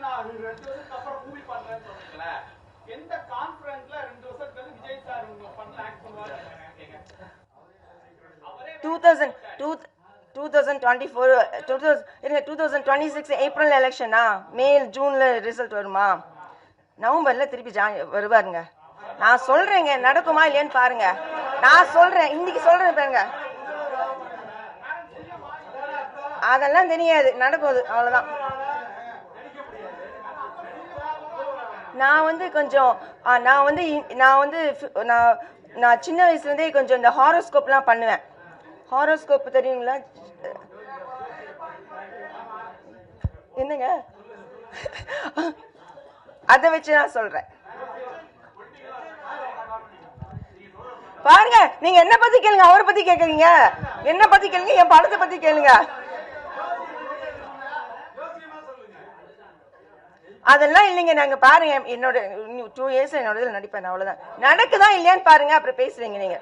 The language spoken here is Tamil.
நான் 2 வருஷத்துக்கு அப்புறம் மூவி பண்றேன்னு சொன்னீங்களே, எந்த கான்ஃபரன்ஸ்ல 2 வருஷத்துக்கு வந்து விஜய் சார் உங்க பண்ண ஆக்ட் பண்ணுவாரு? 2026 ஏப்ரல் எலெக்ஷனா, மே ஜூன்ல ரிசல்ட் வருமா, நவம்பர்ல திருப்பி வருவாருங்க. நான் சொல்றேங்க, நடக்குமா இல்லையான்னு பாருங்க. நான் சொல்றேன், இன்னைக்கு சொல்றேன் பாருங்க. அதெல்லாம் தெரியாது, நடக்கும், அவ்வளவுதான். நான் வந்து கொஞ்சம் நான் சின்ன வயசுல இருந்தே கொஞ்சம் இந்த ஹாரோஸ்கோப்லாம் பண்ணுவேன். ஹாரோஸ்கோப் தெரியுங்களா? என்னங்க, அதை வச்சு நான் சொல்றேன். பாருங்க, நீங்க என்ன பத்தி கேளுங்க, அவரை பத்தி கேக்குறீங்க. என்ன பத்தி கேளுங்க, என் படத்தை பத்தி கேளுங்க. அதெல்லாம் இல்லைங்க. நாங்க பாருங்க, என்னோட 2 இயர்ஸ் என்னோட நடிப்பேன், அவ்வளவுதான். நடக்குதா இல்லையான்னு பாருங்க, அப்புறம் பேசுறீங்க நீங்க.